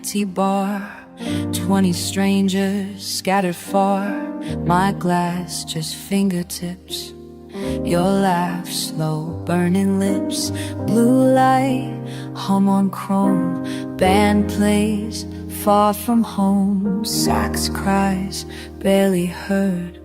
empty bar. 20 strangers scattered far. My glass just fingertips. Your laugh, slow burning lips. Blue light, hum on chrome. Band plays, far from home. Sax cries, barely heard.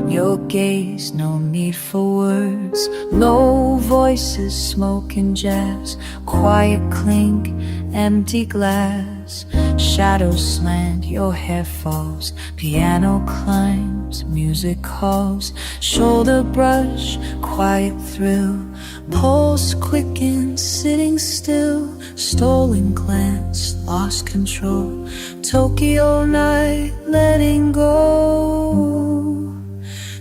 Your gaze, no need for words. Low voices, smoke and jazz. Quiet clink, empty glass. Shadows slant, your hair falls. Piano climbs, music calls. Shoulder brush, quiet thrill. Pulse quicken, sitting still. Stolen glance, lost control. Tokyo night, letting go.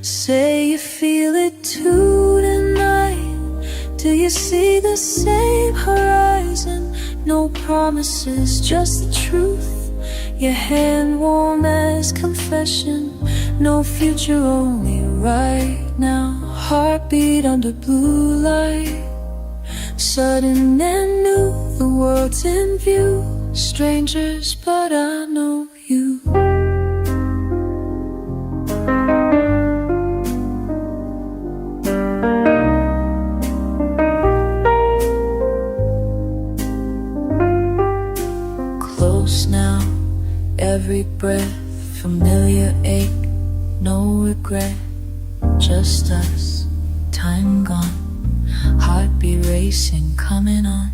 Say you feel it too tonight. Do you see the same horizon? No promises, just the truth. Your hand warm as confession. No future, only right now. Heartbeat under blue light. Sudden and new, the world's in view. Strangers, but I know you. Close now, every breath, familiar ache, no regret, just us, time gone, heartbeat racing, coming on,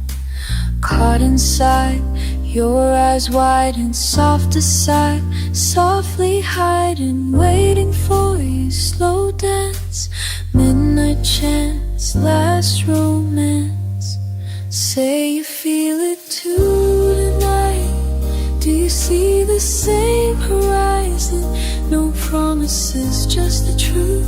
caught inside, your eyes wide and soft aside, softly hiding, waiting for you, slow dance, midnight chance, last romance, say you feel it too tonight. Do you see the same horizon? No promises, just the truth.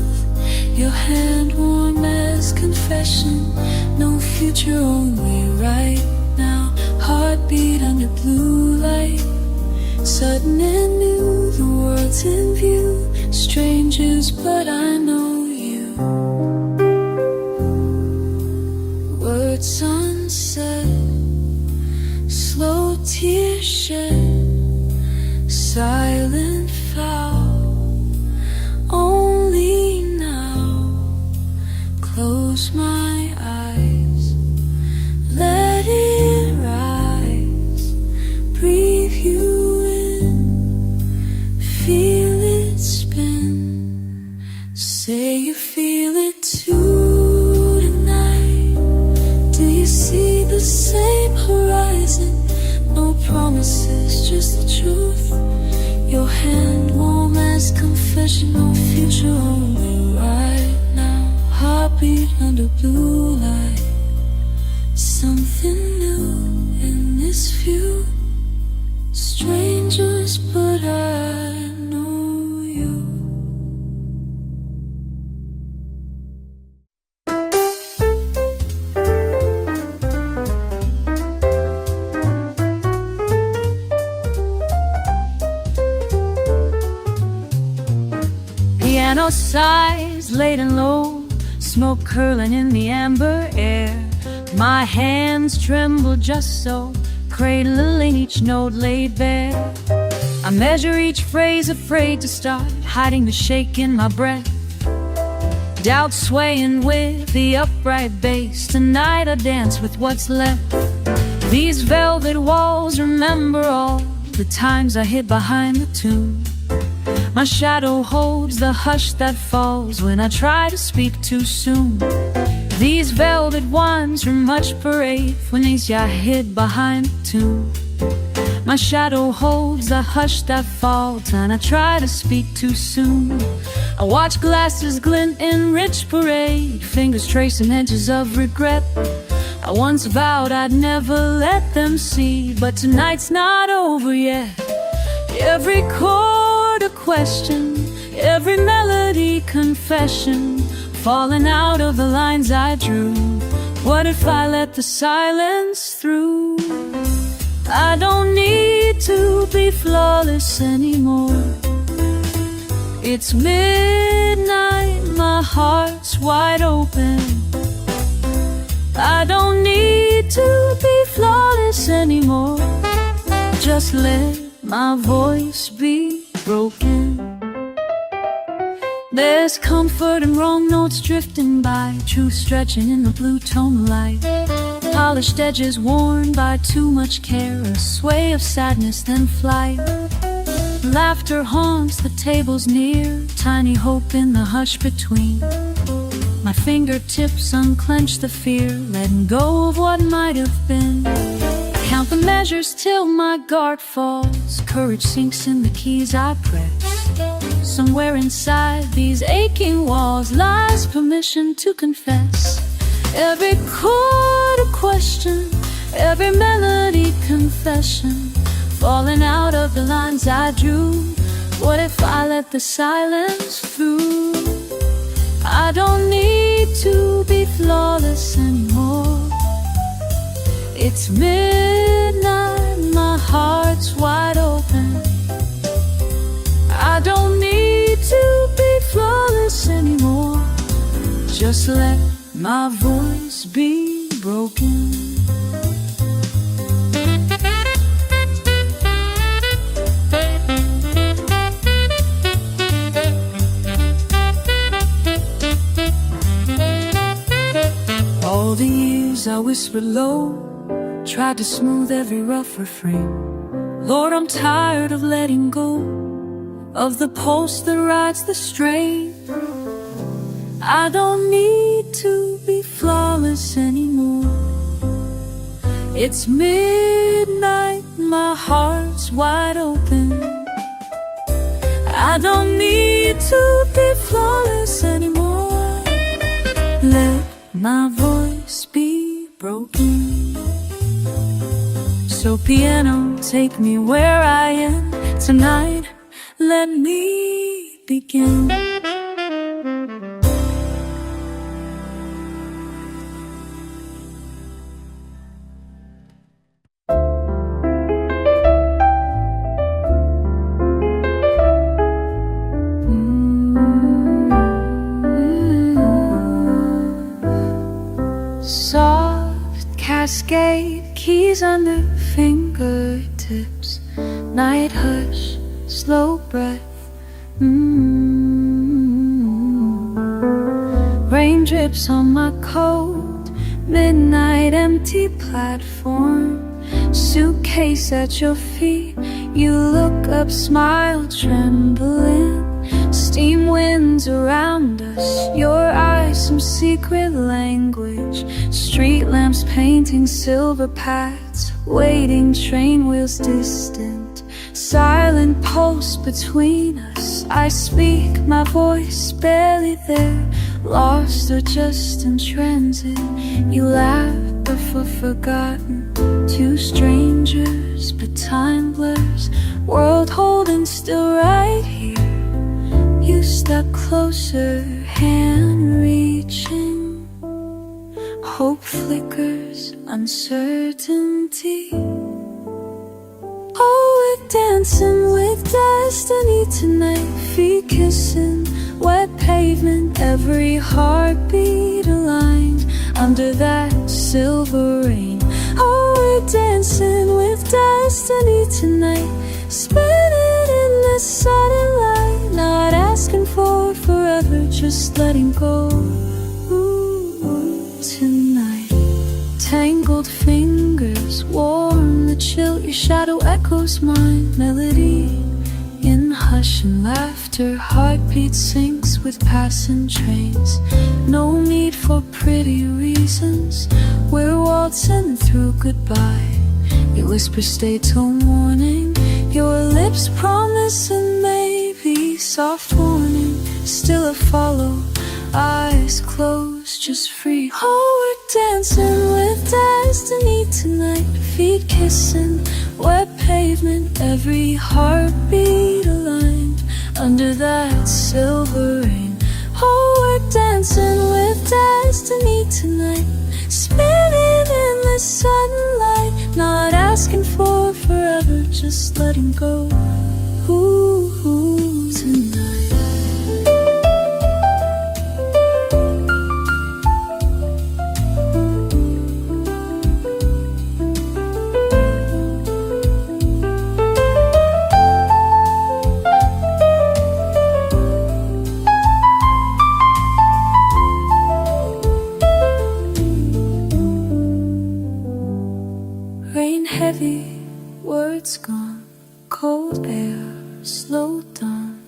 Your hand warm as confession. No future, only right now. Heartbeat under blue light. Sudden and new, the world's in view. Strangers, but I know you. Words unsaid, slow tears shed. Silent foul, only now. Close my eyes, let it rise. Breathe you in, feel it spin. Say you feel it too tonight. Do you see the same horizon? No promises, just the truth. Your hand warm as confession. No future, only right now. Heartbeat under blue light. Something new in this view. Strangers, but I know you. Piano sighs, laid and low, smoke curling in the amber air. My hands tremble just so, cradling each note laid bare. I measure each phrase, afraid to start, hiding the shake in my breath. Doubt swaying with the upright bass. Tonight I dance with what's left. These velvet walls remember all the times I hid behind the tune. My shadow holds the hush that falls when I try to speak too soon. These velvet ones from much parade when I hid behind the tune. My shadow holds the hush that falls and I try to speak too soon. I watch glasses glint in rich parade, fingers tracing edges of regret. I once vowed I'd never let them see, but tonight's not over yet. Every chord a question, every melody confession, falling out of the lines I drew. What if I let the silence through? I don't need to be flawless anymore. It's midnight, my heart's wide open. I don't need to be flawless anymore. just let my voice be broken. There's comfort in wrong notes drifting by, truth stretching in the blue tone light. Polished edges worn by too much care, a sway of sadness then flight. Laughter haunts the tables near, tiny hope in the hush between. My fingertips unclench the fear, letting go of what might have been. I count the measures till my guard falls, courage sinks in the keys I press. Somewhere inside these aching walls lies permission to confess. Every chord a question, every melody confession, falling out of the lines I drew. What if I let the silence through? I don't need to be flawless anymore. It's midnight, my heart's wide open. I don't need to be flawless anymore. Just let my voice be broken. All the years I whispered low, tried to smooth every rough refrain. Lord, I'm tired of letting go of the pulse that rides the strain. I don't need to be flawless anymore. It's midnight, my heart's wide open. I don't need to be flawless anymore. Let my voice be broken. So piano, take me where I am tonight. Let me begin. Soft cascade, keys under fingertips, night hush, slow breath. Rain drips on my coat, midnight empty platform, suitcase at your feet. You look up, smile, trembling. Steam winds around us, your eyes some secret language. Street lamps painting silver paths, waiting train wheels distant. Silent posts between us, I speak, my voice barely there. Lost or just in transit, you laugh but for forgotten. Two strangers but time blurs, world holding still right here. You step closer, hand reaching. Hope flickers, uncertainty. Oh, we're dancing with destiny tonight. Feet kissing, wet pavement, every heartbeat aligned under that silver rain. Oh, we're dancing with destiny tonight. Spinning in the sudden light, not asking for forever, just letting go. Ooh, tonight. Tangled fingers, warm the chill, your shadow echoes mine. Melody in hush and laughter, heartbeat syncs with passing trains. No need for pretty reasons, we're waltzing through goodbye. You whisper stay till morning, your lips promise and maybe soft warning. Still a follow, eyes closed, just free. Oh, we're dancing with destiny tonight. Feet kissing, wet pavement, every heartbeat aligned under that silver rain. Oh, we're dancing with destiny tonight. Spinning in the sunlight, not asking for forever, just letting go. Ooh, tonight. on, cold air, slow dawn.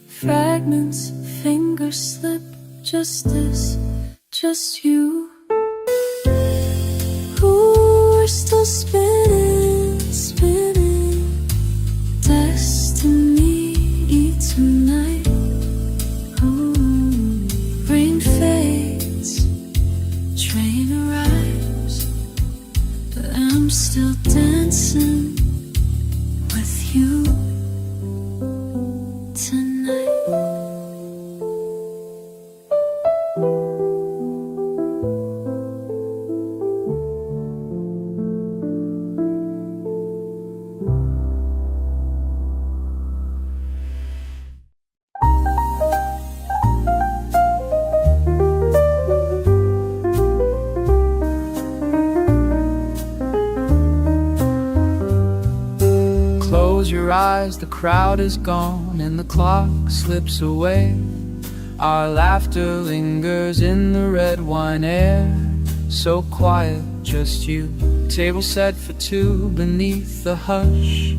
Fragments of fingers slip, just this, just you. Ooh, we're still spinning, spinning. Destiny tonight. Ooh, rain fades, train arrives, but I'm still dancing with you tonight. Your eyes, the crowd is gone and the clock slips away. Our laughter lingers in the red wine air. So quiet, just you. Table set for two beneath the hush.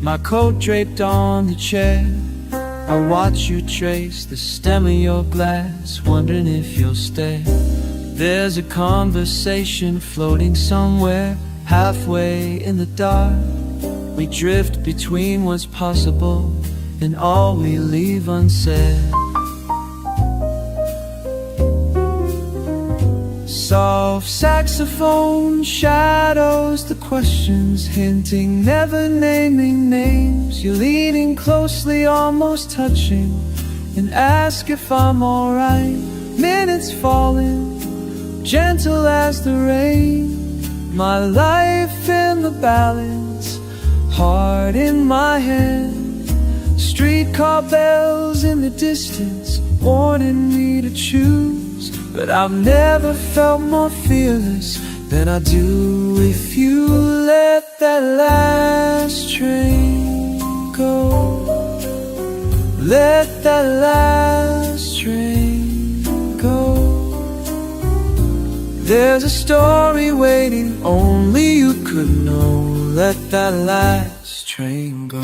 My coat draped on the chair. I watch you trace the stem of your glass, wondering if you'll stay. There's a conversation floating somewhere halfway in the dark. We drift between what's possible and all we leave unsaid. Soft saxophone shadows the questions, hinting, never naming names. You're leaning closely, almost touching, and ask if I'm alright. Minutes falling, gentle as the rain. My life in the balance, heart in my hand. Streetcar bells in the distance, warning me to choose. But I've never felt more fearless than I do if you let that last train go. Let that last train go. There's a story waiting, only you could know. Let that last train go.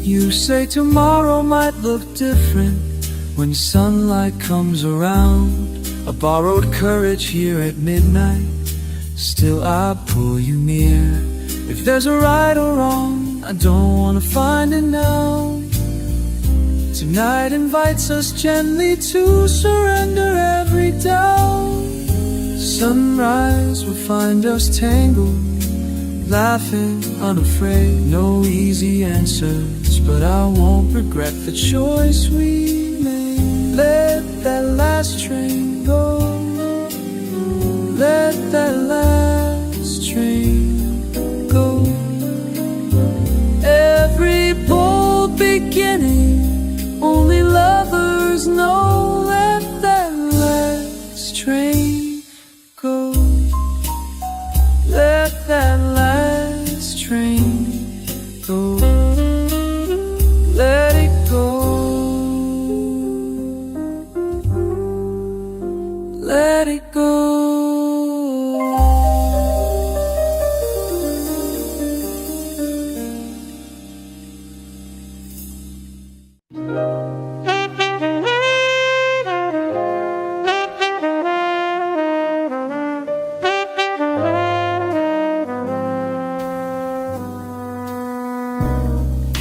You say tomorrow might look different when sunlight comes around. A borrowed courage here at midnight, still I pull you near. If there's a right or wrong, I don't wanna find it now. Tonight invites us gently to surrender every doubt. Sunrise will find us tangled, laughing, unafraid. No easy answers, but I won't regret the choice we made. Let that last train go. Let that last train go. Every bold beginning, only lovers know. Let that last train go. Let that last train go. Let it go. Let it go.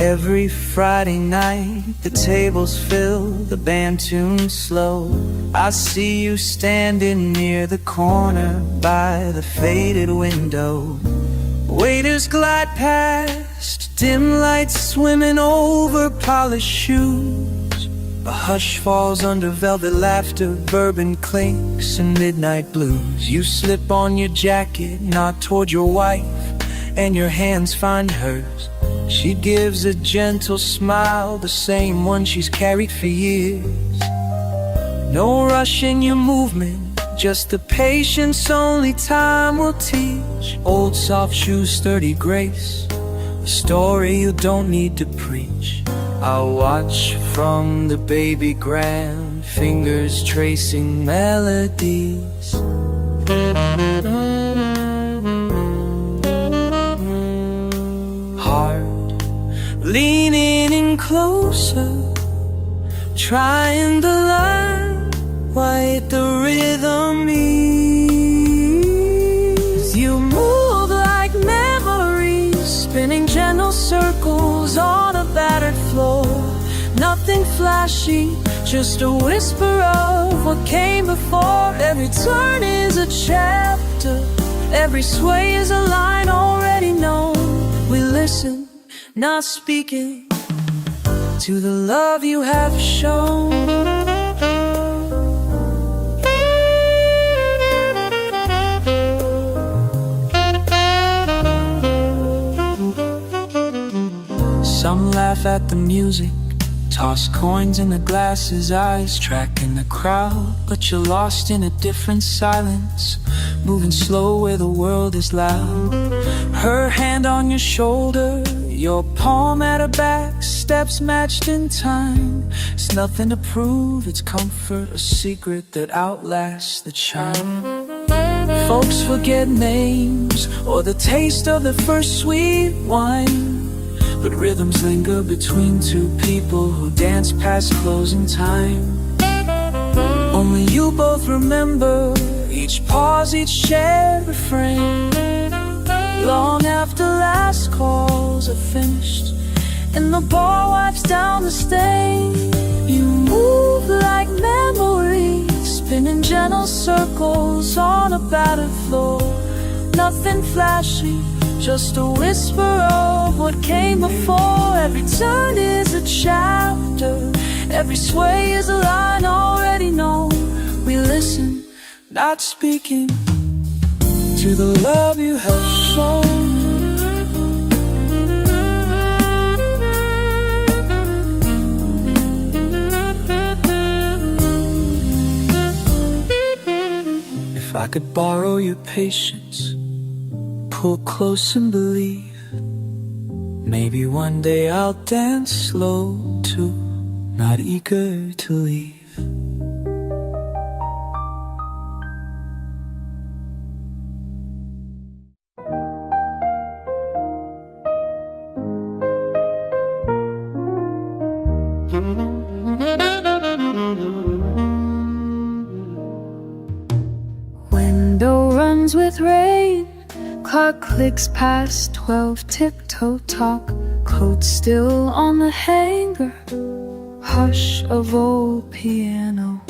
Every Friday night, the tables fill, the band tunes slow. I see you standing near the corner by the faded window. Waiters glide past, dim lights swimming over polished shoes. A hush falls under velvet laughter, bourbon clinks and midnight blues. You slip on your jacket, nod toward your wife, and your hands find hers. She gives a gentle smile, the same one she's carried for years. No rush in your movement, Just the patience only time will teach. Old soft shoes, sturdy grace, a story you don't need to preach. I'll watch from the baby grand, fingers tracing melodies. Heart leaning in closer, trying to learn what the rhythm is. You move like memories, spinning gentle circles on a battered floor. Nothing flashy, just a whisper of what came before. Every turn is a chapter, every sway is a line already known. We listen, not speaking, to the love you have shown. Some laugh at the music, toss coins in the glasses, eyes tracking the crowd. But you're lost in a different silence, moving slow where the world is loud. Her hand on your shoulder, your palm at her back, steps matched in time. It's nothing to prove, it's comfort, a secret that outlasts the chime. Folks forget names or the taste of the first sweet wine, but rhythms linger between two people who dance past closing time. Only you both remember each pause, each shared refrain. Long after last calls are finished and the bar wipes down the stain, you move like memories, spinning gentle circles on a battered floor. Nothing flashy, just a whisper of what came before. Every turn is a chapter, every sway is a line already known. We listen, not speaking, to the love you have shown. If I could borrow your patience, pull close and believe, maybe one day I'll dance slow too, not eager to leave. Window runs with rain, clock clicks past 12, tiptoe talk, coat still on the hanger, hush of old piano,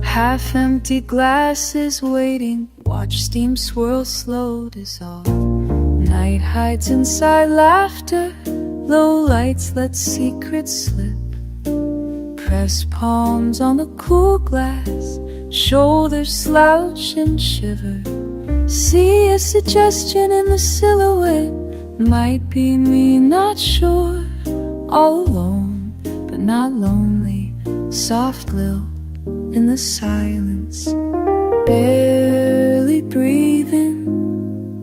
half-empty glasses waiting, watch steam swirl slow dissolve. Night hides inside laughter, low lights let secrets slip, press palms on the cool glass, shoulders slouch and shiver. See a suggestion in the silhouette, might be me, not sure. All alone, but not lonely, soft lilt in the silence. Barely breathing,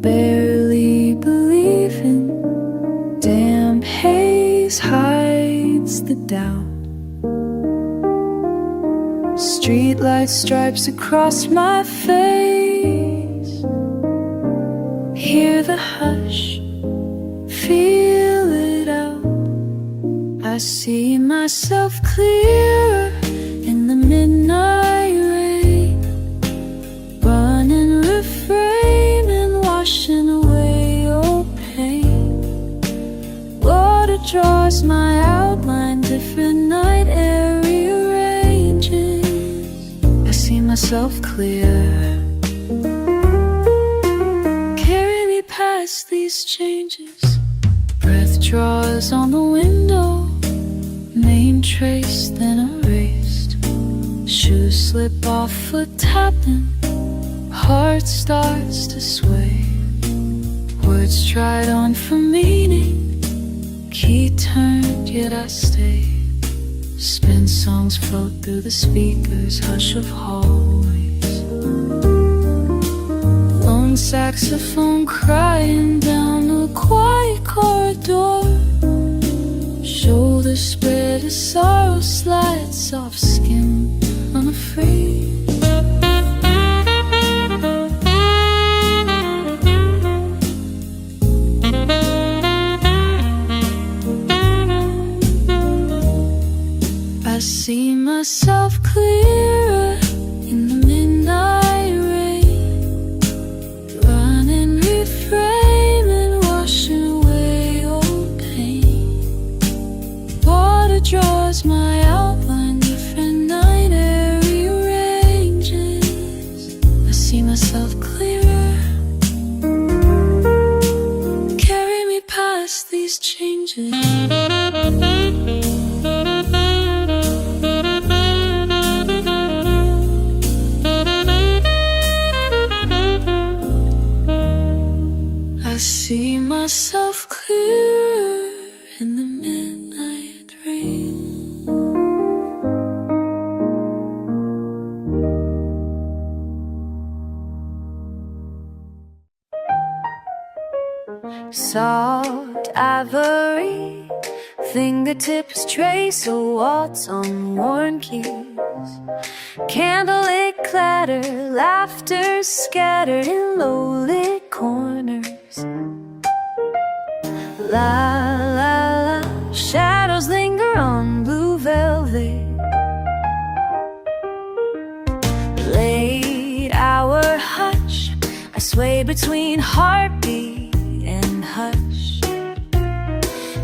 barely believing, damp haze hides the doubt. Streetlight stripes across my face, hear the hush, feel it out. I see myself clearer in the midnight rain, running, refraining, washing away your pain. Water draws my outline, different night air rearranges. I see myself clear. Carry me past these changes. Breath draws on the window, name traced then erased. Shoes slip off, foot tapping, heart starts to sway. Words tried on for meaning, key turned yet I stay. Spin songs float through the speakers, hush of hallways. young saxophone crying down a quiet corridor. Shoulders spread as sorrow slides, soft skin unafraid. I see myself clearer in the midnight rain, running, reframing, washing away old pain. Water draws my outline, different night air rearranges. I see myself clearer. Carry me past these changes. I see myself clearer in the midnight rain. Soft ivory, fingertips trace a waltz on worn keys. Candlelit clatter, laughter scattered in low-lit corners. La la la, shadows linger on blue velvet. Late hour hush, I sway between heartbeat and hush.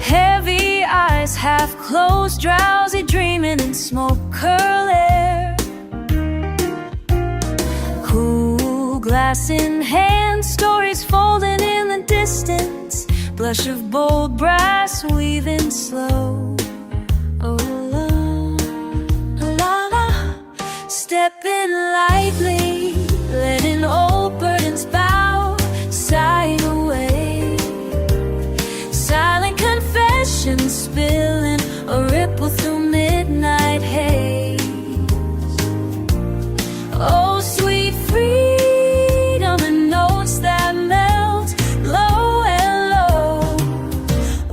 Heavy eyes half closed, drowsy dreaming in smoke curl air. Cool glass in hand, stories folding in the distance. Blush of bold brass weaving slow. Oh la la la, stepping lightly, letting old burdens bow, sighing away. Silent confessions spilling a ripple through midnight haze. Oh sweet freedom and notes that melt low and low.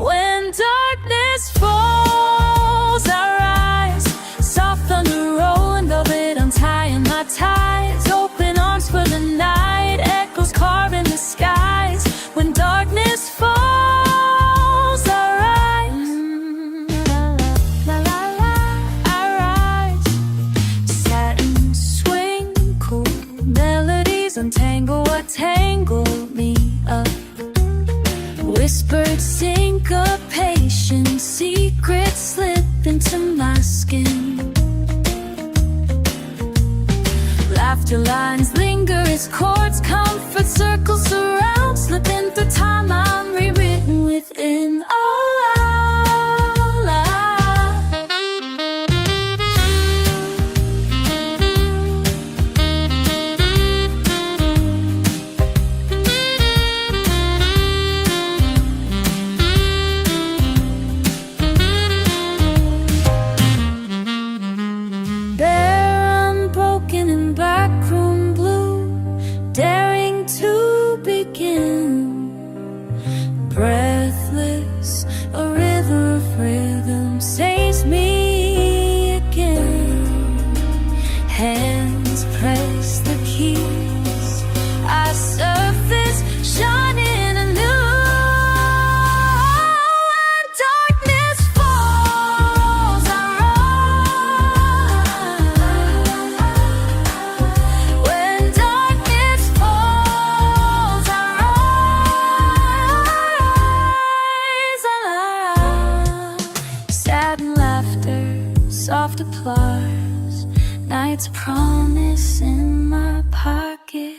When darkness falls, I rise, soft thunder rolling, velvet untying my ties. Open arms for the night, echoes carving the skies. When darkness falls, I rise, la la la, I rise. Satin swing, cool melodies untangle what tangled me up. Whispered syncopation, secrets slip into my skin. Laughter lines linger as chords comfort circles surround. Slipping through time, I'm rewritten within. Oh, la, la. Bare, unbroken in backroom blue, daring to begin. Breathless, a river of rhythm saves me again. Hands press the keys, I surface shining anew. When darkness falls, I rise. When darkness falls, I rise. Satin laughter, soft applause, night's promise in my pocket.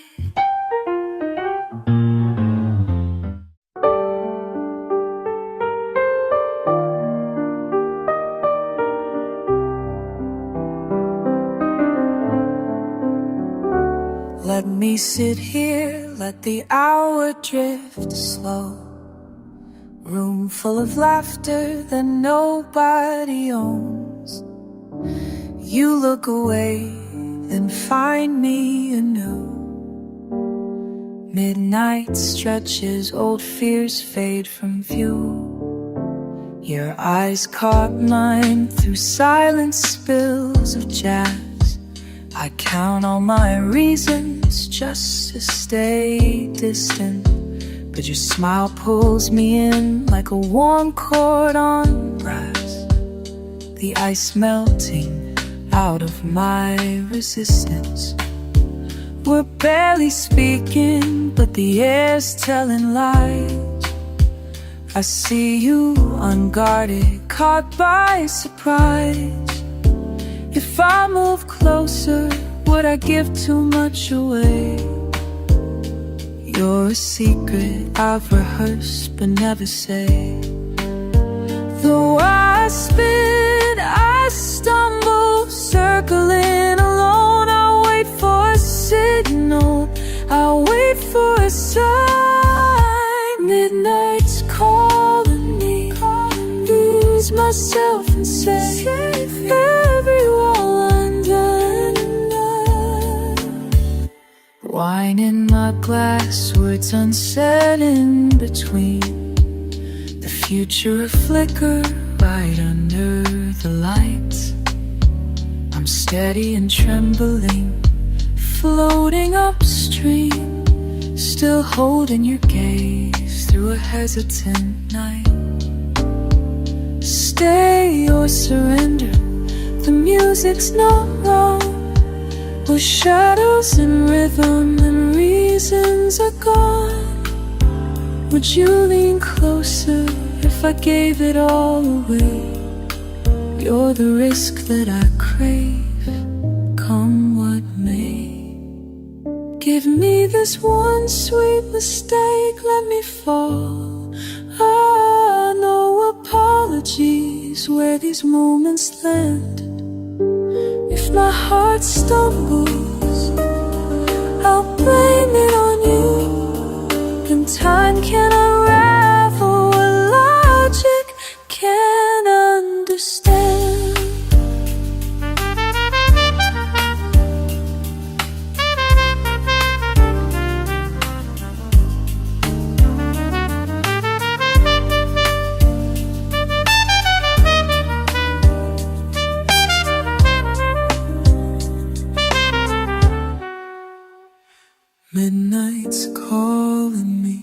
Let me sit here, let the hour drift slow. Room full of laughter that nobody owns. You look away, then find me anew. Midnight stretches, old fears fade from view. Your eyes caught mine through silent spills of jazz. I count all my reasons just to stay distant, but your smile pulls me in like a warm cord on brass. The ice melting out of my resistance. We're barely speaking, but the air's telling lies. I see you unguarded, caught by surprise. If I move closer, would I give too much away? You're a secret I've rehearsed but never say. Though I spin, I stumble, circling alone. I wait for a signal, I wait for a sign. Midnight's calling me, lose myself and say, every wall undone. Wine in my glass, words unsaid in between. The future a flicker right under the lights. I'm steady and trembling, floating upstream, still holding your gaze through a hesitant night. Stay or surrender, the music's not wrong. Where shadows and rhythm and reasons are gone. Would you lean closer if I gave it all away? You're the risk that I crave, come what may. Give me this one sweet mistake, let me fall. Ah, no apologies where these moments land. If my heart stumbles, I'll blame it on you. And time can unravel what logic can't understand. Midnight's calling me,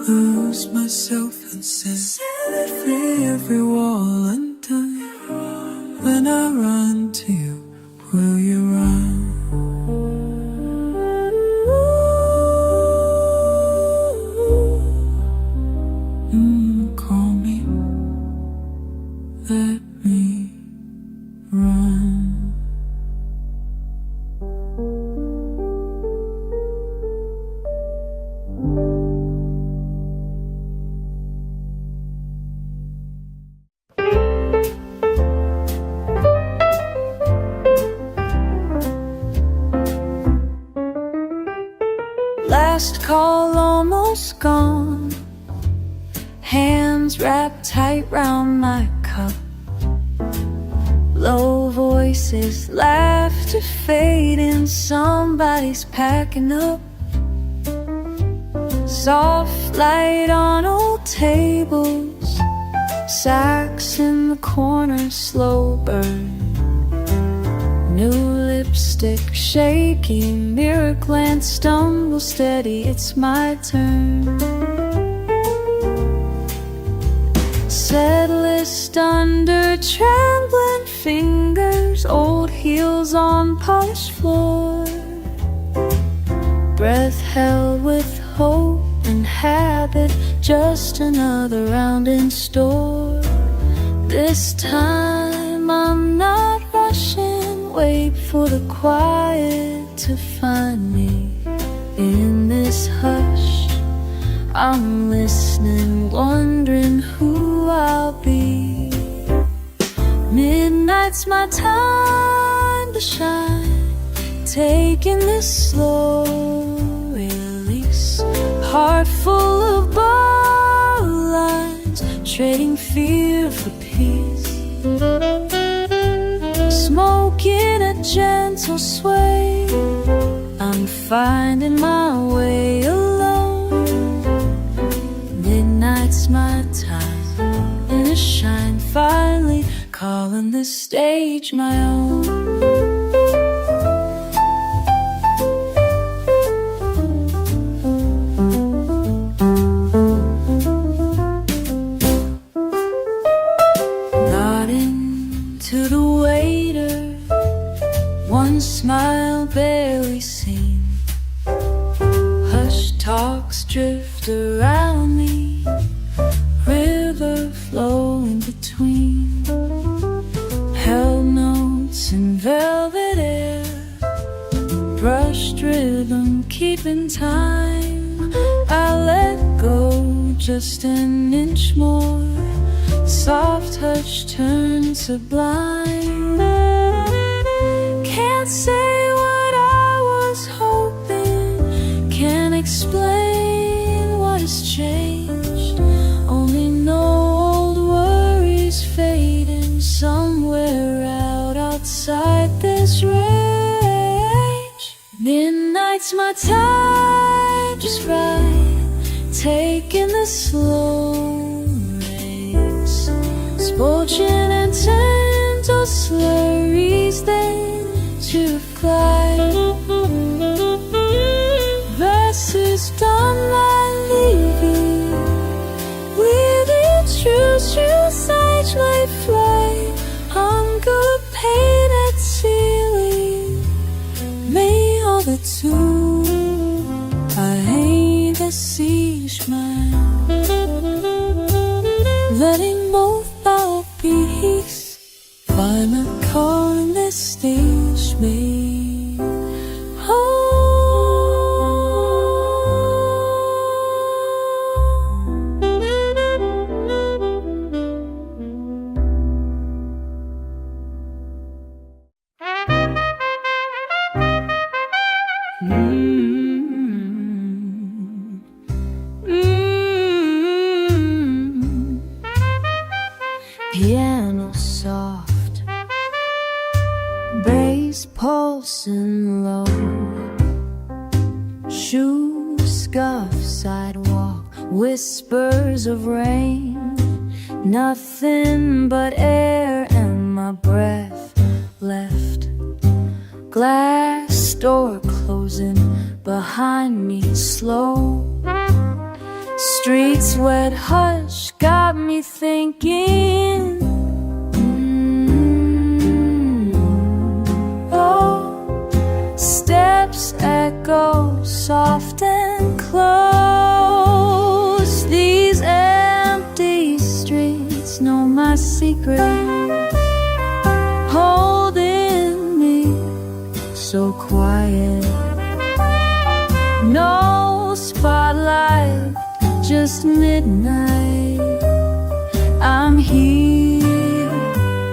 lose myself and set every wall undone. When I run to you, will you run? Call me, let me run. Last call almost gone, hands wrapped tight round my cup. Low voices, laughter fading, somebody's packing up. Soft light on old tables, sacks in the corner, slow burn. New lipstick shaking, mirror glance, stumble steady, it's my turn. Set list under trembling fingers, old heels on polished floor. Breath held with hope and habit, just another round in store. This time I'm not rushing, wait for the quiet to find me. In this hush, I'm listening, wondering who I'll be. Midnight's my time to shine, taking this slow release. Heart full of borrowed lines, trading fear for peace. Smoke in a gentle sway, I'm finding my way alive. Midnight's my time, in a shine, finally calling this stage my own. Nodding to the waiter, one smile barely seen. Hushed talks drift around me, river flowing between. Held notes in velvet air, brushed rhythm keeping time. I let go just an inch more, soft touch turned sublime. Can't say what I was hoping, can't explain what has changed. Only know old worries fading somewhere out outside this range. Midnight's my time, just right, taking the slow race. Scorching and gentle slurries then to fly. Verses done like leaving, with each true sight light fly. Hunger, pain at ceiling, may all the two. I hate the sea smile, letting both our peace find a car in this stage made. Oh. Piano soft, bass pulsing low, shoe scuff sidewalk, whispers of rain, nothing but air and my breath left. Glass door closing behind me slow, streets wet hush got me thinking. Oh, steps echo soft and close. These empty streets know my secret, holding me so quiet. No spotlight, just midnight. I'm here,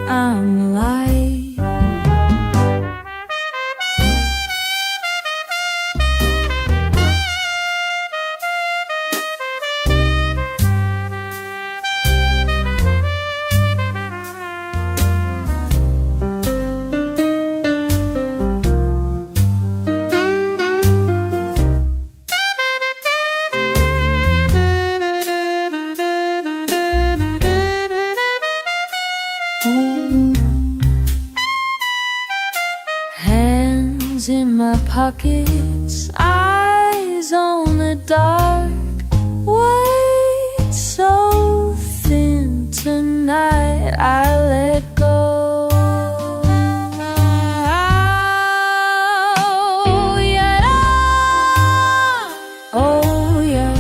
I'm alive. Hands in my pockets, eyes on the dark. White so thin tonight, I let go. Oh yeah, oh yeah.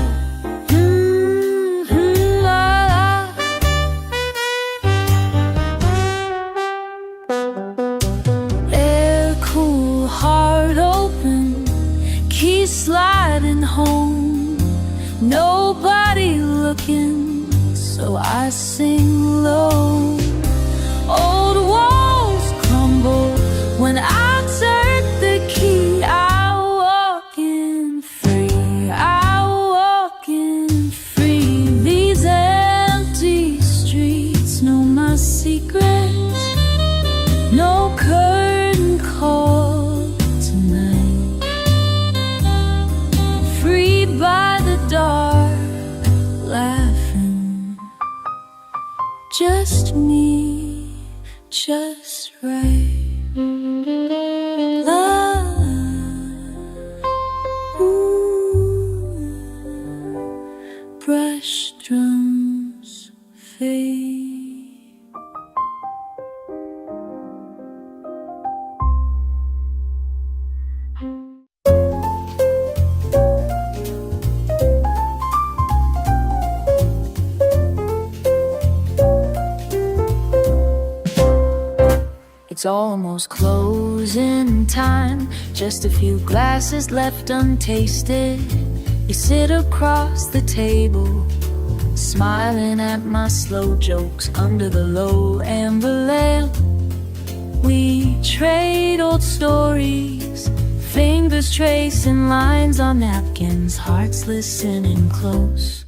Air cool, heart open, key sliding home. Nobody looking, so I sing low. Old walls crumble when I turn the key. I walk in free, I walk in free. These empty streets know my secrets. No curtain call tonight. Freed by the dark, laughing. just me, just right. Love, brush drums fade. It's almost closing time, just a few glasses left untasted. You sit across the table, smiling at my slow jokes under the low amber lamp. We trade old stories, fingers tracing lines on napkins, hearts listening close.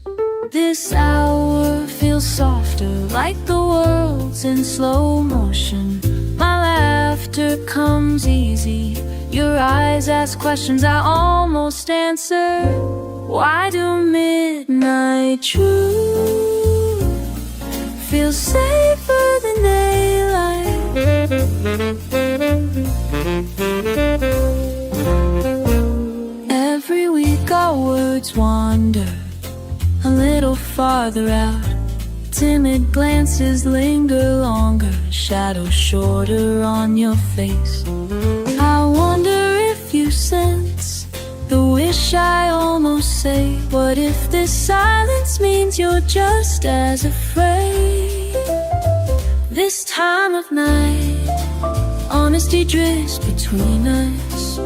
This hour feels softer, like the world's in slow motion. My laughter comes easy, your eyes ask questions I almost answer. Why do midnight truth feel safer than daylight? Every week our words wander a little farther out. Timid glances linger longer, shadows shorter on your face. I wonder if you sense the wish I almost say. What if this silence means you're just as afraid? This time of night, honesty drifts between us.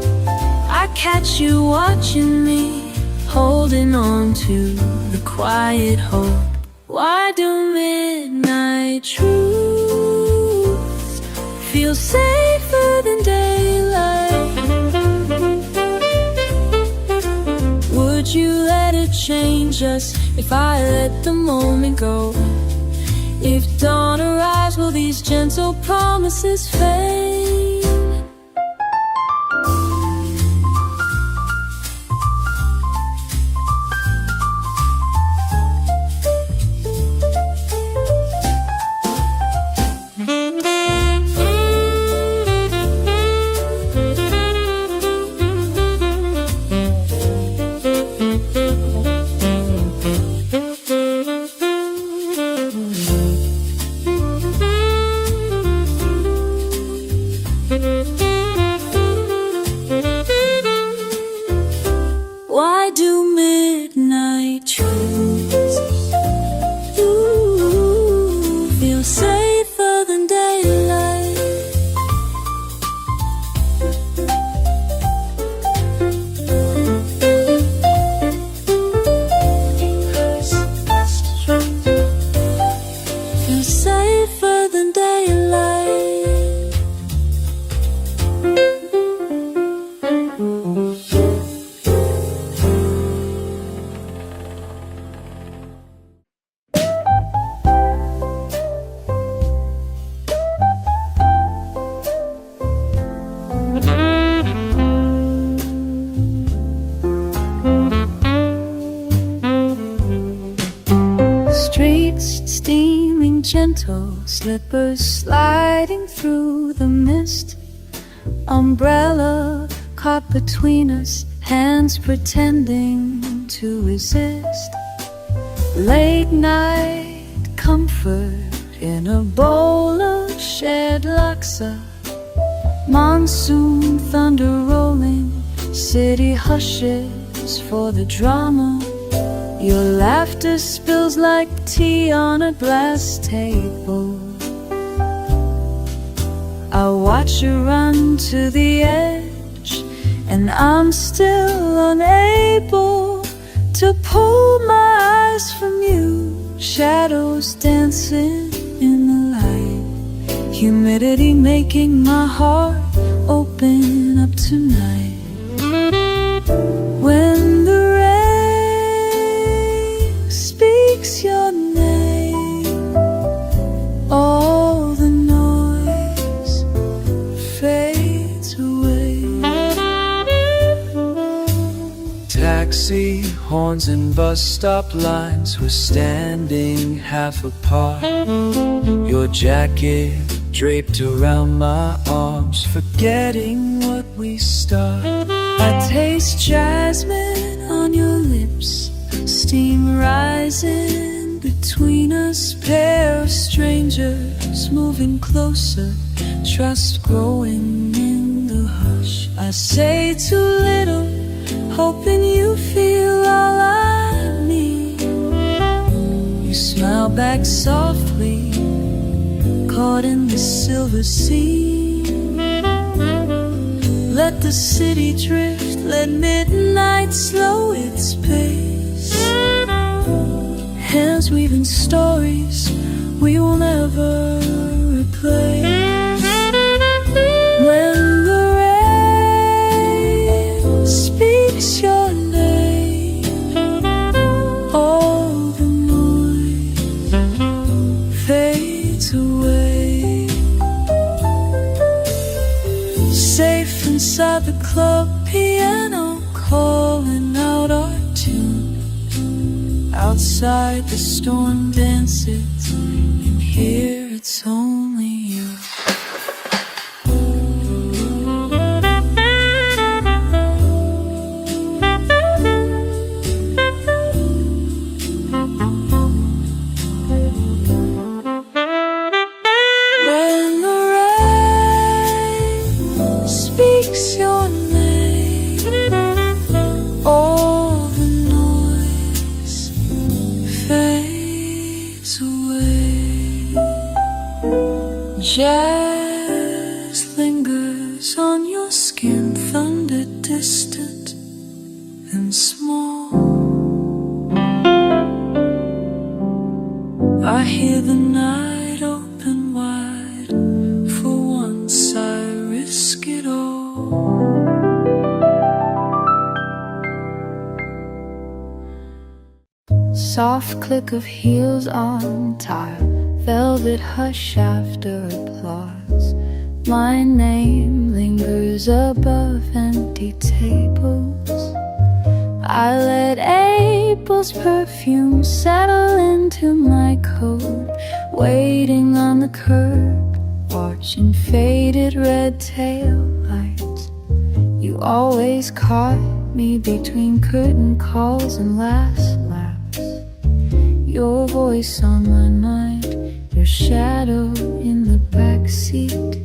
I catch you watching me, holding on to the quiet hope. Why do midnight truths feel safer than daylight? Would you let it change us if I let the moment go? If dawn arrives, will these gentle promises fade? Why do midnight truths feel safer than daylight? Feel safer than daylight. Streets steaming gentle, slippers sliding through the mist. Umbrella caught between us, hands pretending to resist. Late night comfort in a bowl of shared laksa. Monsoon thunder rolling, city hushes for the drama. Your laughter spills like tea on a glass table. I watch you run to the edge, and I'm still unable to pull my eyes from you. Shadows dancing in the light, humidity making my heart open up tonight. When the rain speaks your name, all the noise fades away. Taxi horn payphones and bus stop lines were standing half apart. Your jacket draped around my arms, forgetting what we start. I taste jasmine on your lips, steam rising between us, pair of strangers moving closer, trust growing in the hush. I say too little, hoping you feel all I need. You smile back softly, caught in the silver sea. Let the city drift, let midnight slow its pace. Hands weaving stories we will never replace. When the rain speaks your name, all the noise fades away. Safe inside the club, piano calling out our tune. Outside the storm dances, and here it's only you. When the rain speaks your name, all the noise fades away. Jazz lingers on your skin, thunder distant and small. I hear the night open wide, for once I risk it all. Soft click of heels on tile, velvet hush after applause. My name lingers above empty tables. I let April's perfume settle into my coat, waiting on the curb, watching faded red tail lights. You always caught me between curtain calls and last laps. Your voice on my mind, your shadow in the back seat.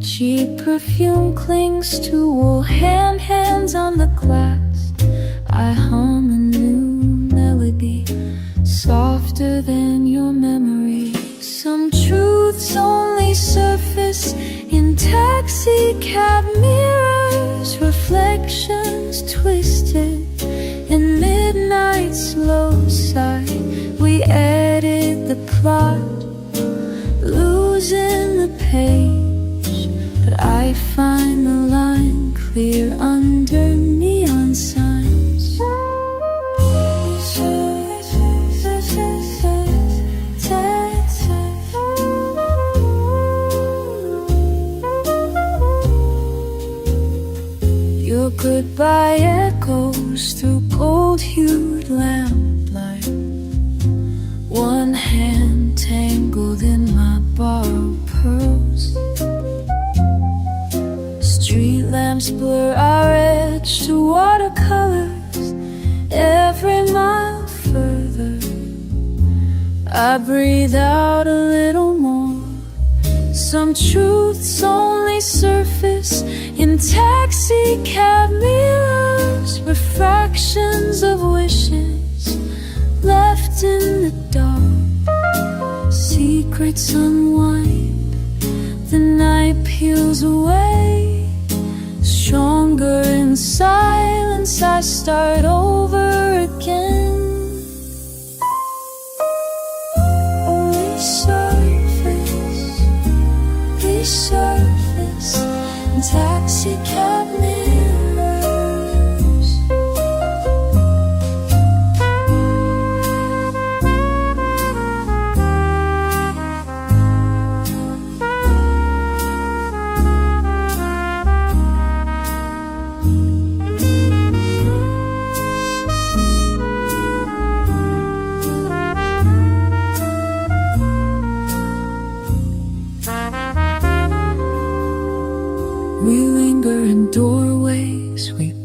Cheap perfume clings to wool, hands on the glass. I hum a new melody, softer than your memory. Some truths only surface in taxi cab mirrors, reflections twisted in midnight slow sight. We edit the plot, losing the page, but I find the line clear under neon signs. Your goodbye echoes through gold-hued lamplight. One hand tangled in my borrowed pearls. Street lamps blur our edge to watercolors every mile further. I breathe out a little more. Some truths only surface in taxi cab mirrors, refractions of wishes left in the dark. Secrets unwind, the night peels away. Stronger in silence, I start over again. We surface in taxi cab mirrors.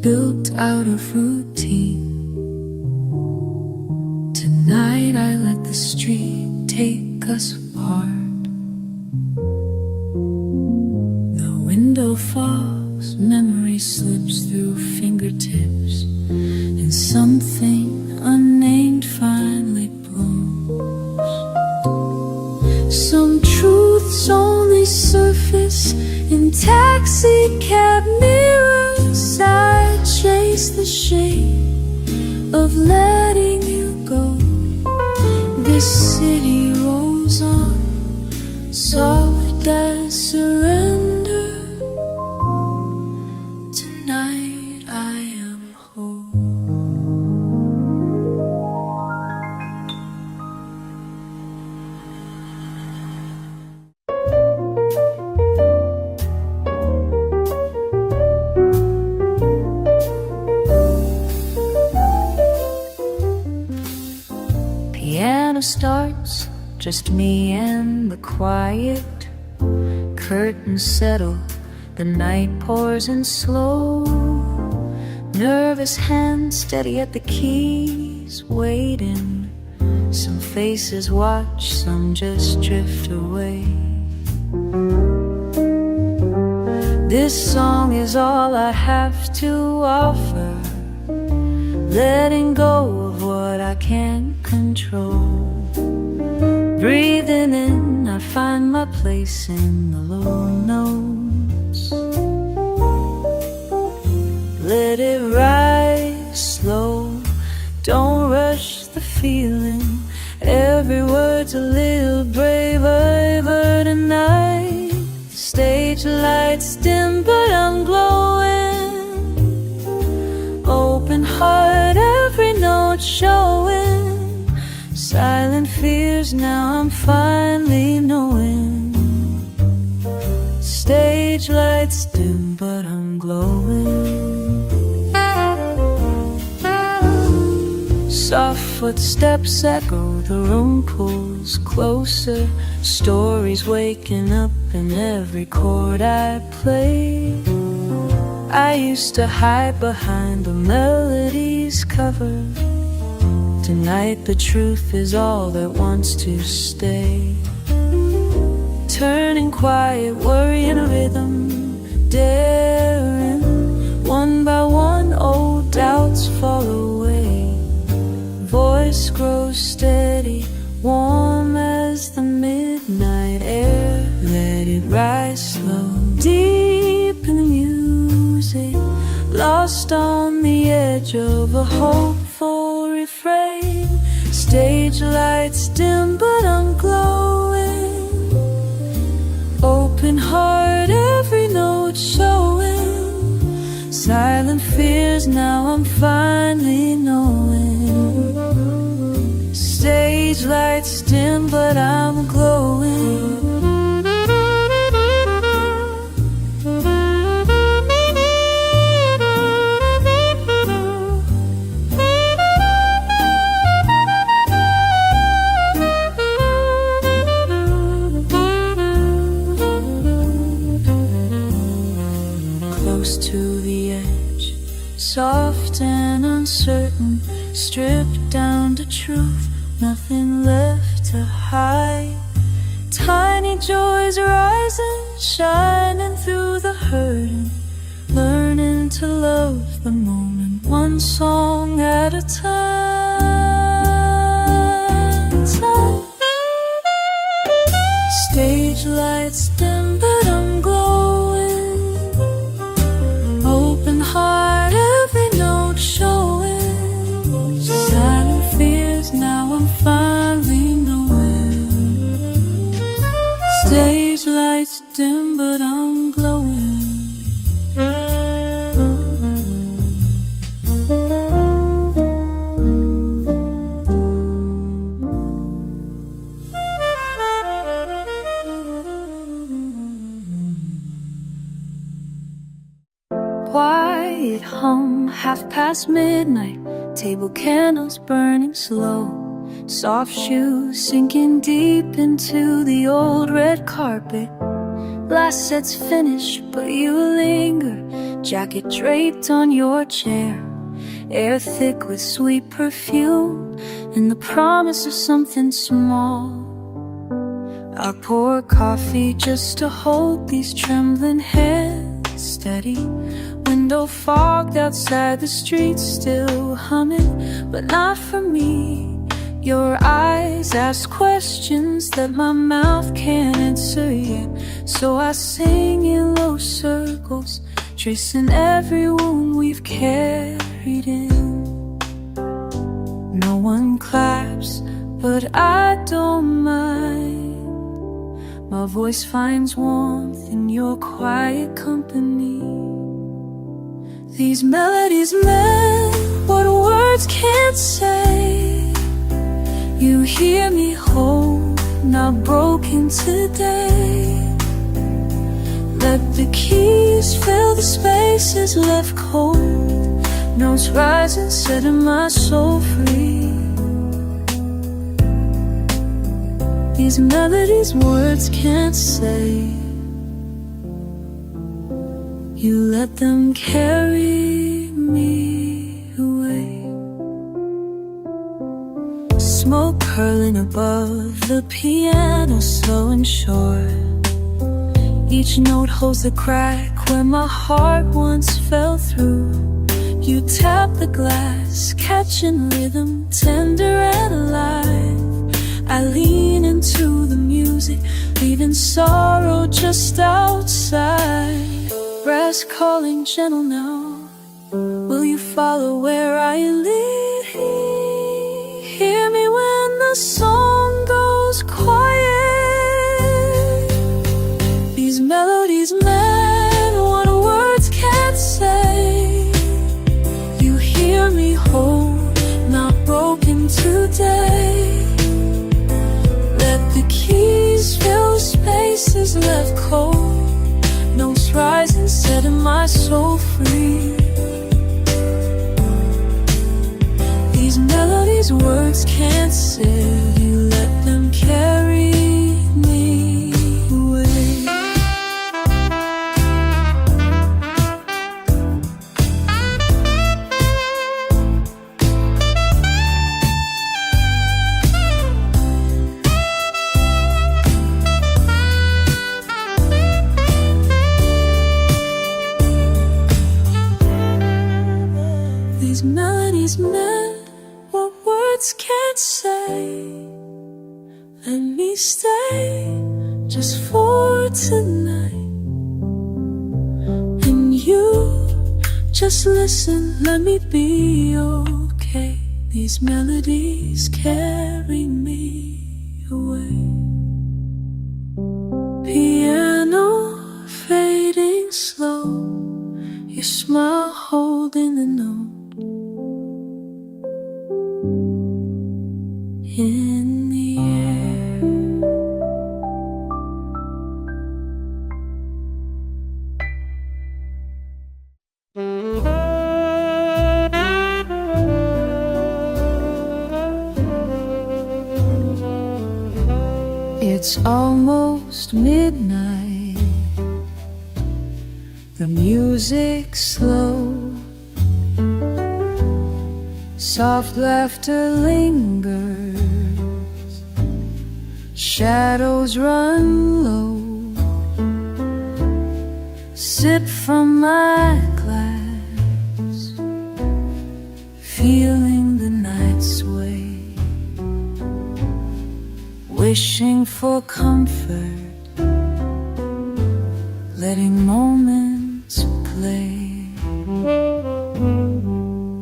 built out of routine. Tonight I let the street take us apart. The window falls, memory slips through fingertips, and something unnamed finally blooms. Some truths only surface in taxi cab mirrors. I chase the shame of letting you go. This city rolls on, soft as surrender. Tonight I am whole. Piano starts, just me and the quiet. Curtains settle, the night pours in slow. Nervous hands steady at the keys, waiting. Some faces watch, some just drift away. This song is all I have to offer, letting go of what I can't control. Breathing in, I find my place in the low notes. Let it rise slow, don't rush the feeling. Every word's a little braver tonight. Stage lights dim, but I'm glowing. Open heart, every note showing. Silent fears, now I'm finally knowing. Stage lights dim, but I'm glowing. Soft footsteps echo, the room pulls closer. Stories waking up in every chord I play. I used to hide behind the melody's cover. Tonight the truth is all that wants to stay. Turning quiet, worry in a rhythm, daring. One by one old doubts fall away. Voice grows steady, warm as the midnight air. Let it rise slow, deep in the music. Lost on the edge of a hopeful refrain. Stage lights dim, but I'm glowing. Open heart, every note showing. Silent fears, now I'm finally knowing. Stage lights dim, but I'm glowing. To the edge, soft and uncertain, stripped down to truth, nothing left to hide. Tiny joys rising, shining through the hurting, learning to love the moment, one song at a time. Stage lights dim, but I'm glowing. Open heart, every note showing. Silent fears, now I'm finally knowing. Stage lights dim, but I'm glowing. Quiet hum, midnight, table candles burning slow. Soft shoes sinking deep into the old red carpet. Last set's finished, but you linger, jacket draped on your chair, air thick with sweet perfume, and the promise of something small. I pour coffee just to hold these trembling hands steady. Window fogged outside, the streets still humming, but not for me. Your eyes ask questions that my mouth can't answer yet, so I sing in low circles, tracing every wound we've carried in. No one claps, but I don't mind. My voice finds warmth in your quiet company. These melodies meant what words can't say. You hear me whole, not broken today. Let the keys fill the spaces left cold. Notes rising, setting my soul free. These melodies words can't say. You let them carry me away. Smoke curling above the piano, slow and short. Each note holds a crack where my heart once fell through. You tap the glass, catching rhythm, tender and alive. I lean into the music, leaving sorrow just outside. Brass calling gentle now, will you follow where I lead? Hear me when the song goes quiet. These melodies meant what words can't say. You hear me whole, not broken today. Let the keys fill the spaces left cold. Notes rising, setting my soul free. These melodies words can't say. You let them carry me away. These melodies meant what words can't say. Let me stay just for tonight. And you just listen, let me be okay. These melodies carry me away. Piano fading slow, your smile holding the note. In the air. It's almost midnight. The music's slow. Soft laughter lingers. Shadows run low. Sip from my glass, feeling the night sway, wishing for comfort, letting moments play.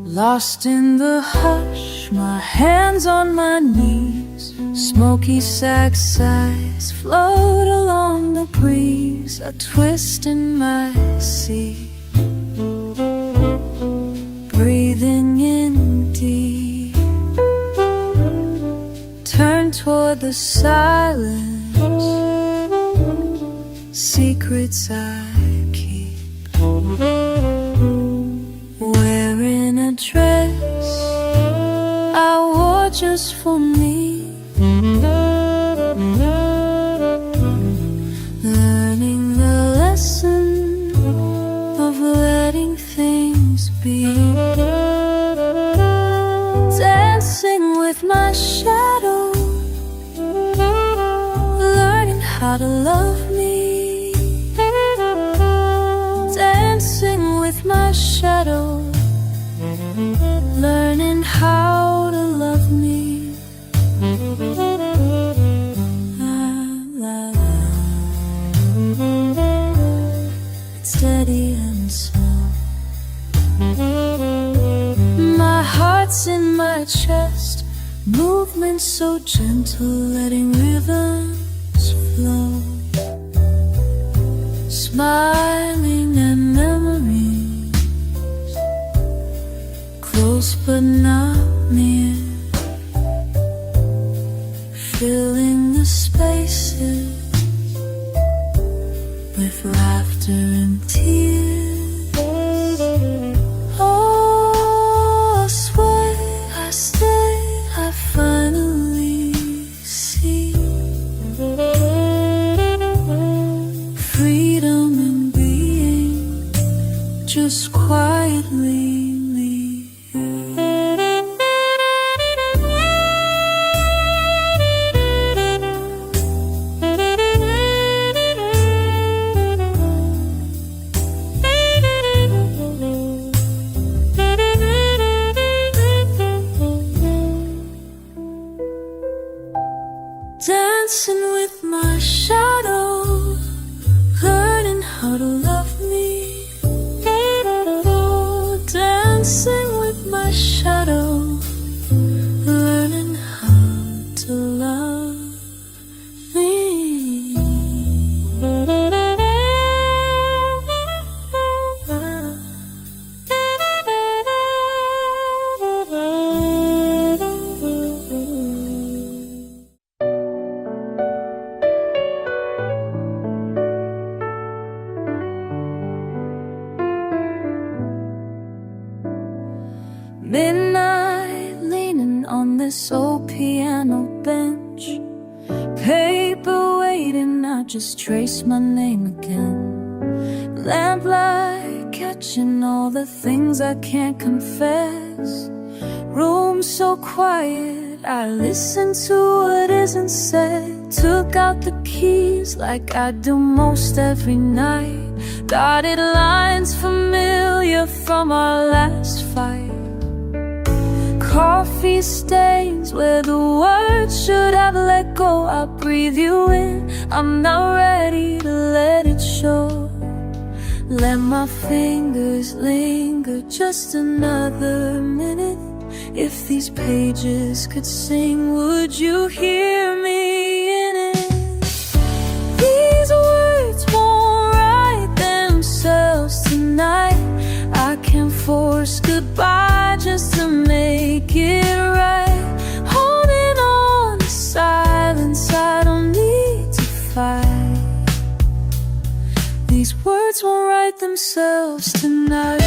Lost in the hush, my hands on my knees, smoky sack sighs float along the breeze. I twist in my seat, breathing in deep. Turn toward the silence, secrets I keep. Wearing a dress I wore just for me. Learning the lesson of letting how to love me, dancing with my shadow, learning how to love me. It's steady and slow. My heart's in my chest, movement so gentle, letting rhythms flow. Smiling and memories, close but not near, filling the spaces with laughter and tears. Oh, I swear I stay, I finally see freedom in being just quietly. Dancing with my shadow, learning how to love me. Dancing with my shadow, learning how to love me. Midnight, leaning on this old piano bench, paper waiting, I just trace my name again. Lamplight catching all the things I can't confess. Room so quiet, I listen to what isn't said. Took out the keys like I do most every night. Dotted lines familiar from our last fight. Coffee stains where the words should have let go. I breathe you in, I'm not ready to let it show. Let my fingers linger just another minute. If these pages could sing, would you hear me in it? These words won't write themselves tonight. I can't force goodbye just to make it right. Holding on to silence, I don't need to fight. These words won't write themselves tonight.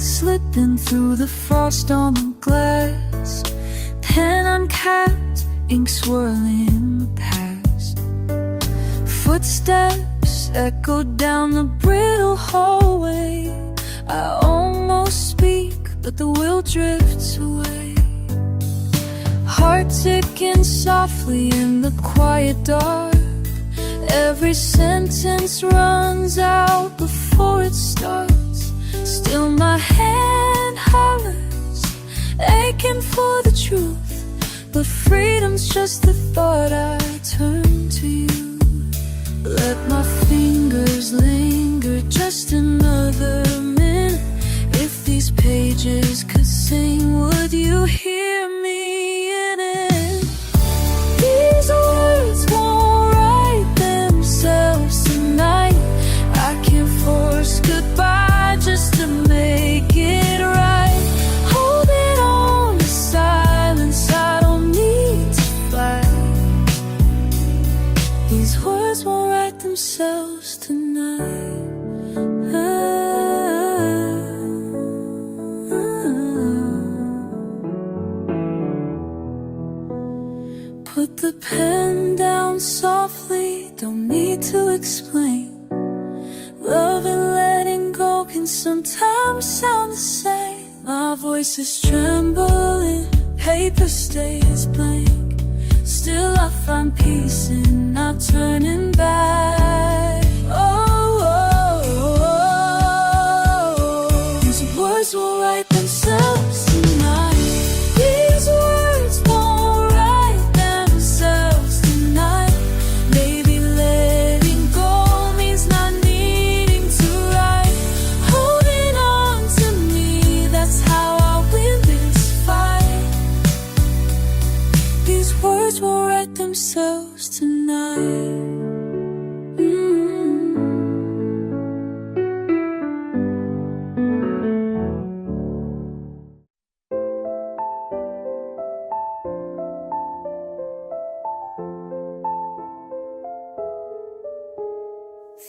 Slipping through the frost on the glass, pen uncapped, ink swirling past. Footsteps echo down the brittle hallway. I almost speak, but the will drifts away. Heart ticking softly in the quiet dark. Every sentence runs out before it starts. Still my hand hollers, aching for the truth. But freedom's just the thought, I turn to you. Let my fingers linger just another minute. If these pages could sing, would you hear me in it? These words won't write themselves tonight. I can't force goodbye just to make it right. Holding on to silence, I don't need to fight. These words won't write themselves tonight. Put the pen down softly, don't need to explain. Love and letting go sometimes sound the same. My voice is trembling, paper stays blank. Still I find peace in not turning back. Oh, oh, oh, oh. These words will write themselves tonight. These words won't write themselves tonight. Maybe letting go means not needing to write. Holding on to me, that's how I win this fight. These words will write themselves tonight.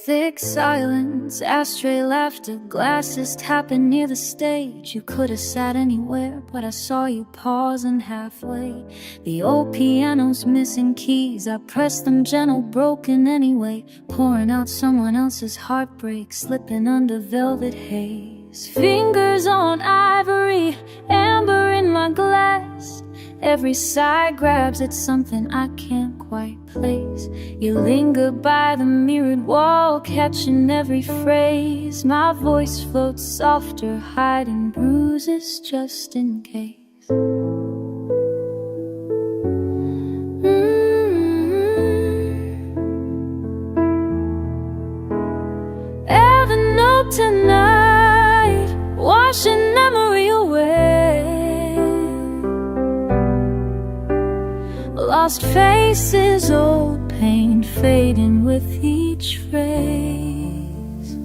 Thick silence, ashtray laughter, glasses tapping near the stage. You could have sat anywhere, but I saw you pausing halfway. The old piano's missing keys, I pressed them gentle, broken anyway. Pouring out someone else's heartbreak, slipping under velvet haze. Fingers on ivory, amber in my glass. Every sigh grabs at something I can't quite place. You linger by the mirrored wall, catching every phrase. My voice floats softer, hiding bruises just in case. Evernote tonight, washing memory away. Lost faces, old pain fading with each phrase.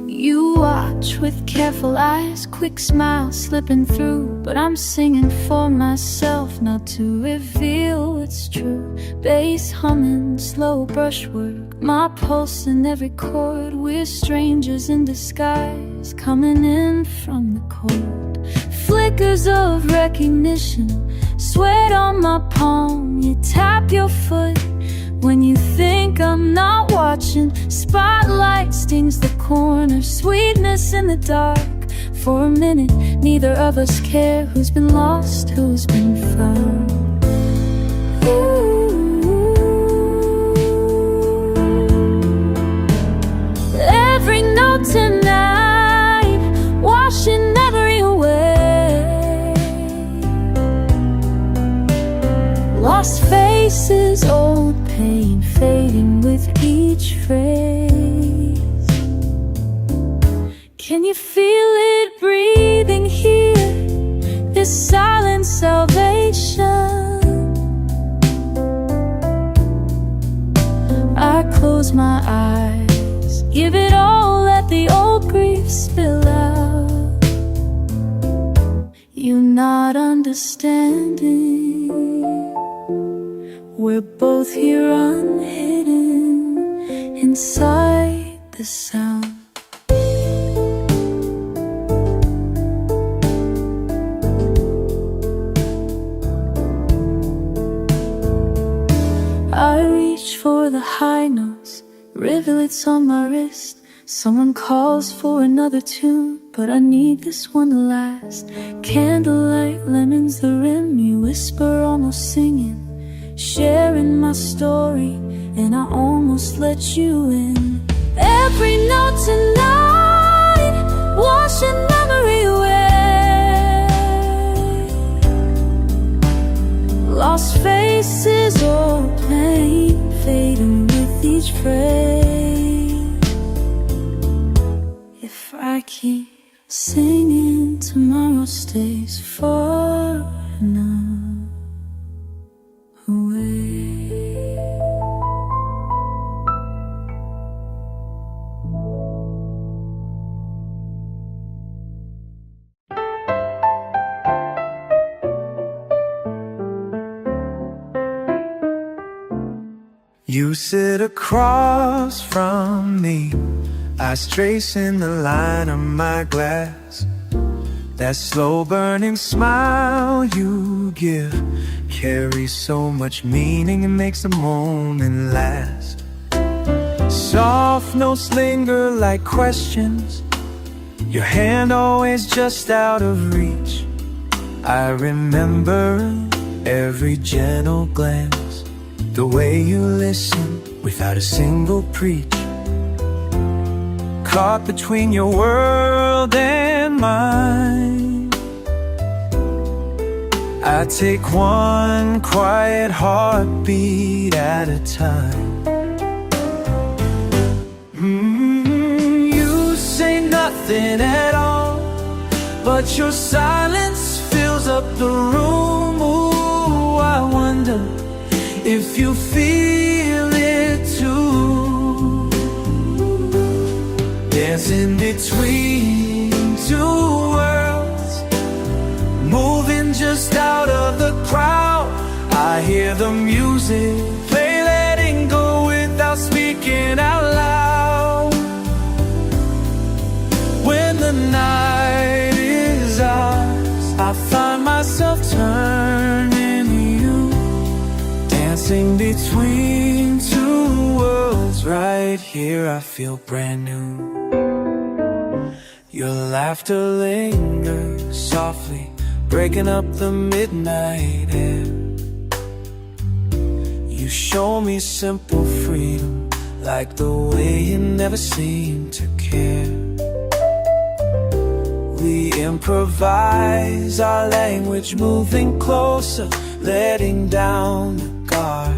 You watch with careful eyes, quick smile slipping through. But I'm singing for myself, not to reveal what's true. Bass humming, slow brushwork, my pulse in every chord. We're strangers in disguise, coming in from the cold. Flickers of recognition, sweat on my palm. You tap your foot when you think I'm not watching. Spotlight stings the corner, sweetness in the dark. For a minute, neither of us care who's been lost, who's been found. Ooh. Every note tonight, washing memory away. Lost faces, old pain fading with each phrase. Can you feel it breathing here? This silent salvation. I close my eyes, give it all, let the old grief spill out. You not understanding, we're both here unhidden inside the sound. I reach for the high notes, rivulets on my wrist. Someone calls for another tune, but I need this one to last. Candlelight, lemons, the rim, you whisper almost singing. Sharing my story, and I almost let you in. Every note tonight, washing memory away. Lost faces, old pain fading with each phrase. If I keep singing, tomorrow stays far enough away. You sit across from me, eyes tracing the line of my glass. That slow burning smile you give carries so much meaning, it makes the moment last. Soft notes linger like questions, your hand always just out of reach. I remember every gentle glance, the way you listen without a single preach. Caught between your world and mine, I take one quiet heartbeat at a time. You say nothing at all, but your silence fills up the room. Ooh, I wonder if you feel it too. Dancing between two worlds, moving just out of the crowd. I hear the music play, letting go without speaking out loud. When the night is ours, I find myself turning to you, dancing between two worlds. Right here I feel brand new. Your laughter lingers softly, breaking up the midnight air. You show me simple freedom, like the way you never seem to care. We improvise our language, moving closer, letting down the guard,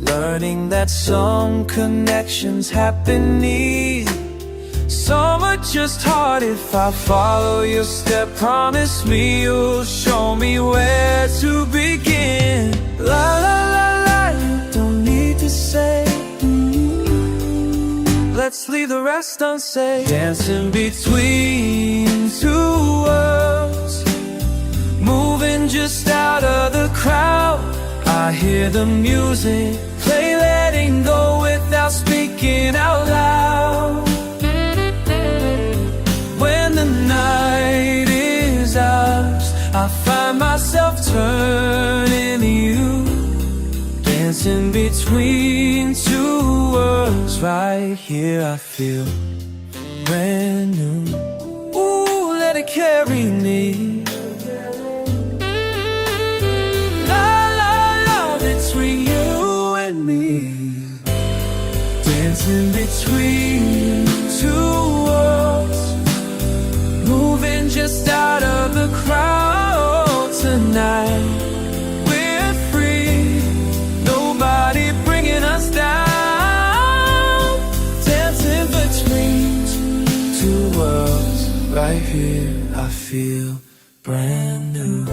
learning that some connections happen easy, some are just hard. If I follow your step, promise me you'll show me where to begin. La la la la, you don't need to say. Let's leave the rest unsaid. Dancing between two worlds, moving just out of the crowd. I hear the music play, letting go without speaking out loud. When the night is ours, I find myself turning to you, dancing between two worlds. Right here I feel brand new. Ooh, let it carry me. La la la, between you and me, dancing between two worlds, moving just out of the crowd tonight. We're free, nobody bringing us down, dancing between two worlds. Right here I feel brand new.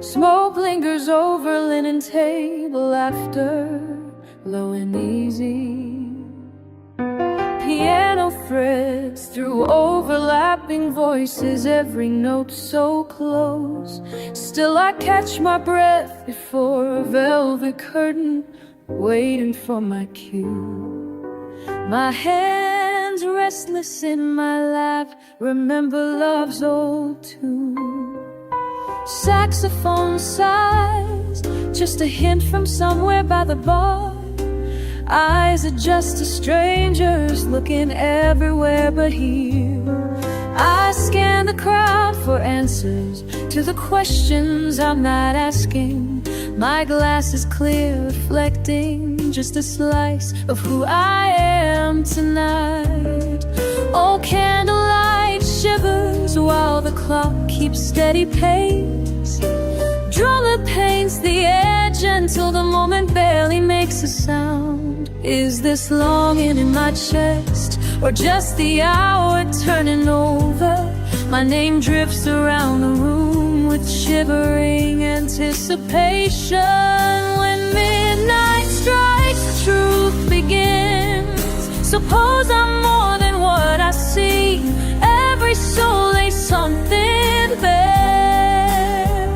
Smoke lingers over linen table, laughter low and easy. Piano frets through overlapping voices, every note so close. Still I catch my breath before a velvet curtain, waiting for my cue. My hands restless in my lap, remember love's old tune. Saxophone sighs, just a hint from somewhere by the bar. Eyes adjust to strangers, looking everywhere but here. I scan the crowd for answers to the questions I'm not asking. My glass is clear, reflecting just a slice of who I am tonight. Oh, candlelight shivers while the clock keeps steady pace. Drummer paints the air gentle, the moment barely makes a sound. Is this longing in my chest, or just the hour turning over? My name drifts around the room with shivering anticipation. When midnight strikes, the truth begins. Suppose I'm more than what I see. Every soul lays something bare,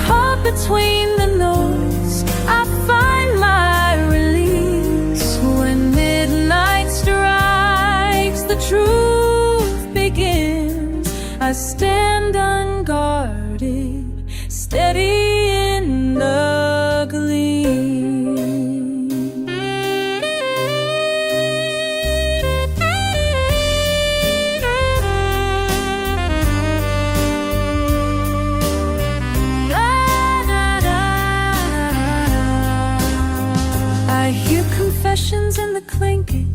caught between between the notes, I find my release. When midnight strikes, the truth begins. I stand unguarded, steady in the gleam. I hear confessions in the clinking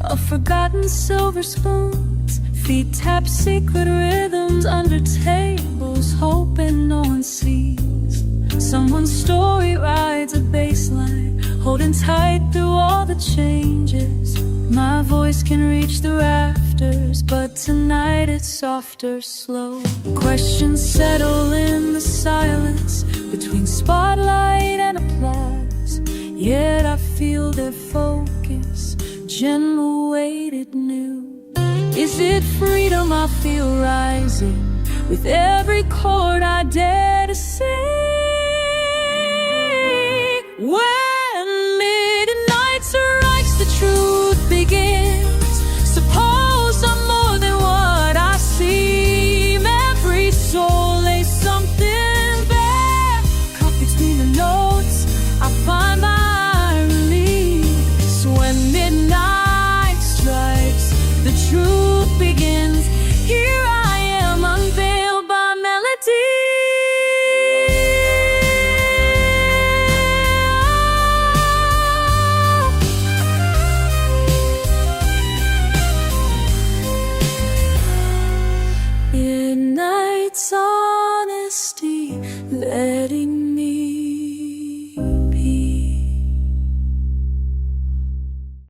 of forgotten silver spoons. Feet tap secret rhythms under tables, hoping no one sees. Someone's story rides a bass line, holding tight through all the changes. My voice can reach the rafters, but tonight it's softer, slow. Questions settle in the silence between spotlight and applause. Yet I feel their focus, gentle weighted new. Is it freedom I feel rising with every chord I dare to sing?